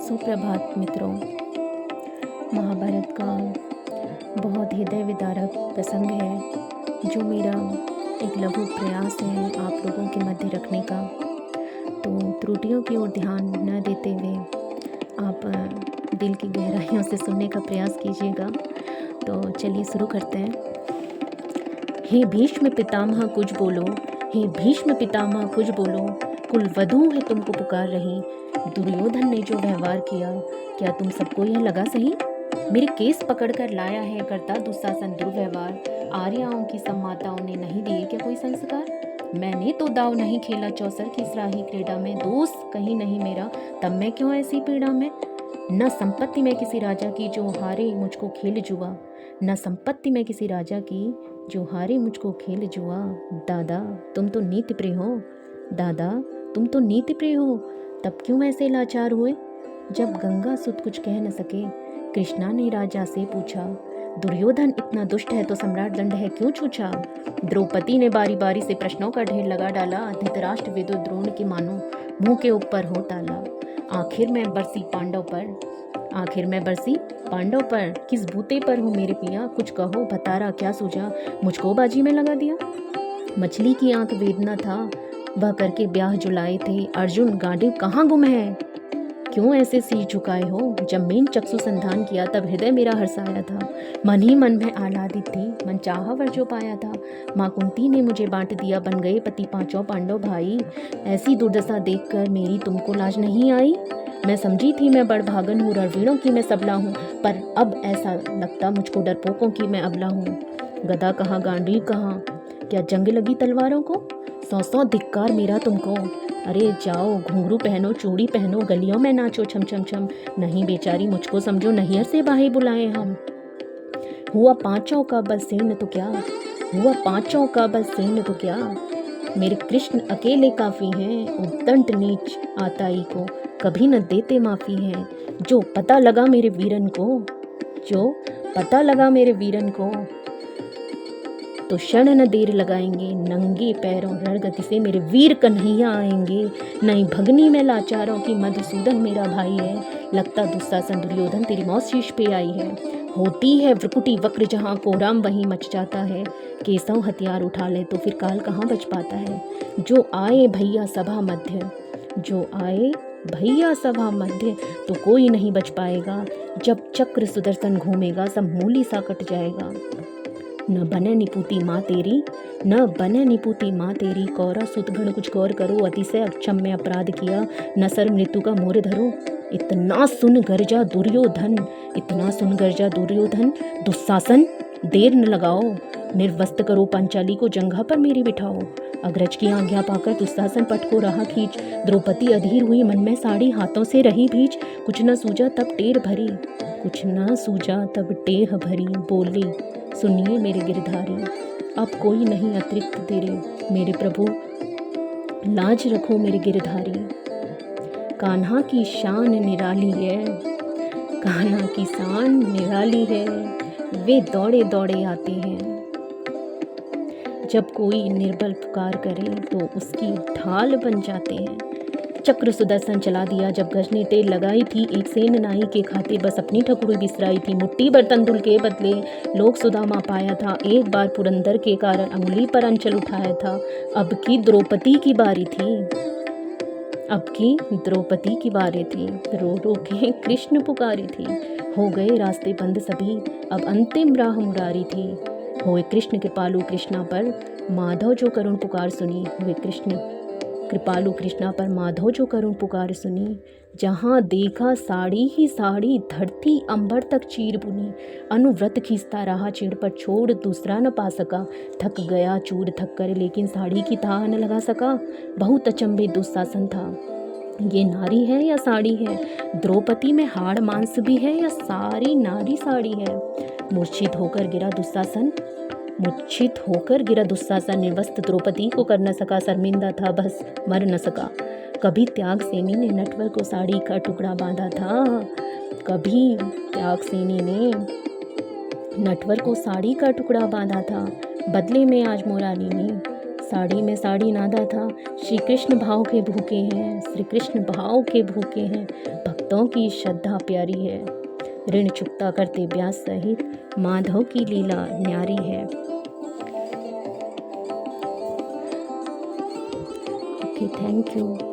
सुप्रभात मित्रों। महाभारत का बहुत हृदय विदारक प्रसंग है जो मेरा एक लघु प्रयास है आप लोगों के मध्य रखने का। तो त्रुटियों की ओर ध्यान न देते हुए आप दिल की गहराइयों से सुनने का प्रयास कीजिएगा। तो चलिए शुरू करते हैं। हे भीष्म पितामह कुछ बोलो, हे भीष्म पितामह कुछ बोलो, कुल वधू है तुमको पुकार रही। दुर्योधन ने जो व्यवहार किया, क्या तुम सबको यह लगा सही? मेरे केस पकड़कर लाया है करता दुशासन दुर्व्यवहार। आर्याओं की सब माताओं ने नहीं दिए क्या कोई संस्कार? मैंने तो दाव नहीं खेला चौसर की सराही क्रीड़ा में, दोष कहीं नहीं मेरा, तब मैं क्यों ऐसी पीड़ा में? न संपत्ति में किसी राजा की जो हारे मुझको खेल जुआ, न संपत्ति में किसी राजा की जो हारे मुझको खेल जुआ। दादा तुम तो नीति प्रिय हो, दादा तुम तो नीति प्रिय हो, तब क्यों ऐसे लाचार हुए? जब गंगा सुत कुछ कह न सके, कृष्णा ने राजा से पूछा, दुर्योधन इतना दुष्ट है तो सम्राट दंड है क्यों छूछा? द्रौपदी ने बारी बारी से प्रश्नों का ढेर लगा डाला, धृतराष्ट्र विदुर द्रोण की मानो मुंह के ऊपर हो ताला। आखिर मैं बरसी पांडव पर, किस बूते पर हूँ मेरे पिया? कुछ कहो भतारा क्या सूझा, मुझको बाजी में लगा दिया। मछली की आंख वेदना था वह करके ब्याह जुलाए थे, अर्जुन गांडीव कहाँ गुम है? क्यों ऐसे शीश झुकाए हो? जब मैंने चक्षु संधान किया तब हृदय मेरा हर्षाया था, मन ही मन में आह्लादित थी, मन चाहा वर जो पाया था। माँ कुंती ने मुझे बांट दिया, बन गए पति पांचों पांडव भाई। ऐसी दुर्दशा देखकर मेरी तुमको लाज नहीं आई? मैं समझी थी मैं बड़भागन हूँ, रणवीरों की मैं सबला हूँ, पर अब ऐसा लगता मुझको डरपोकों की मैं अबला हूँ। गदा कहाँ गांडीव कहाँ, क्या जंग लगी तलवारों को? सौ धिक्कार मेरा तुमको। अरे जाओ घुंघरू पहनो, चूड़ी पहनो, गलियों में नाचो छम छम छम। नहीं बेचारी मुझको समझो, नैहर से बाहे बुलाए हम। हुआ पांचों का बल सेन तो क्या, हुआ पांचों का बल सेन तो क्या। मेरे कृष्ण अकेले काफी हैं, उद्दंड नीच आताई को कभी न देते माफी है। जो पता लगा मेरे वीरन को, जो पता लगा मेरे वीरन को, तो क्षण न देर लगाएंगे, नंगे पैरों रणगति से मेरे वीर कन्हैया आएंगे। नहीं भगनी में लाचारों की, मधुसूदन मेरा भाई है, लगता दुशासन दुर्योधन तेरी मौत शीश पे आई है। होती है वृकुटी वक्र जहाँ, कोहराम वहीं मच जाता है। केसव हथियार उठा ले तो फिर काल कहाँ बच पाता है। जो आए भैया सभा मध्य, जो आए भैया सभा मध्य, तो कोई नहीं बच पाएगा। जब चक्र सुदर्शन घूमेगा सब मूली सा कट जाएगा। न बने निपुती माँ तेरी, न बने निपुती माँ तेरी, कौरा सुतगण कुछ गौर करो, अतिशय अक्षम्य अपराध किया, न सर मृत्यु का मोर धरो। इतना सुन गर्जा दुर्योधन, इतना सुन गर्जा दुर्योधन, दुशासन देर न लगाओ, निर्वस्त करो पांचाली को, जंघा पर मेरी बिठाओ। अग्रज की आज्ञा पाकर दुशासन पट को रहा खींच, द्रौपदी अधीर हुई मन में साड़ी, हाथों से रही भीज। कुछ न सूझा तब टेर भरी, कुछ न सूझा तब टेह भरी, बोली सुनिए मेरे गिरधारी, अब कोई नहीं अतिरिक्त तेरे, मेरे प्रभु लाज रखो मेरे गिरधारी। कान्हा की शान निराली है, कान्हा की शान निराली है, वे दौड़े दौड़े आते हैं। जब कोई निर्बल पुकार करे तो उसकी ढाल बन जाते हैं। चक्र सुदर्शन चला दिया जब गज ने टेल लगाई थी, एक सेन नाई के खाते बस अपनी ठकुरी बिसराई थी। मुट्ठी भर तंदुल के बदले लोग सुदामा पाया था, एक बार पुरंदर के कारण अंगुली पर अंचल उठाया था। अब की द्रौपदी की बारी थी, अब की द्रौपदी की बारी थी, रो रो के कृष्ण पुकारी थी। हो गए रास्ते बंद सभी, अब अंतिम राह मुरारी थी। होए कृष्ण कृपालु कृष्णा पर, माधव जो करुण पुकार सुनी, हुए कृष्ण कृपालु कृष्णा पर, माधव जो करुण पुकार सुनी। जहाँ देखा साड़ी ही साड़ी, धरती अंबर तक चीर बुनी। अनुव्रत खींचता रहा चीड़ पर, छोड़ दूसरा न पा सका। थक गया चूर थक कर, लेकिन साड़ी की थाह न लगा सका। बहुत अचंभे दुशासन था, ये नारी है या साड़ी है? द्रौपदी में हाड़ मांस भी है या सारी नारी साड़ी है? मूर्छित होकर गिरा दुशासन, मूर्छित होकर गिरा दुशासन, निर्वस्त्र द्रौपदी को कर न सका, शर्मिंदा था बस मर न सका। कभी त्याग सेनी ने नटवर को साड़ी का टुकड़ा बांधा था, कभी त्याग सेनी ने नटवर को साड़ी का टुकड़ा बांधा था। बदले में आज मोरानी ने साड़ी में साड़ी नादा था। श्री कृष्ण भाव के भूखे हैं, श्री कृष्ण भाव के भूखे हैं, भक्तों की श्रद्धा प्यारी है, ऋण चुकता करते व्यास सहित, माधव की लीला न्यारी है। Okay, thank you.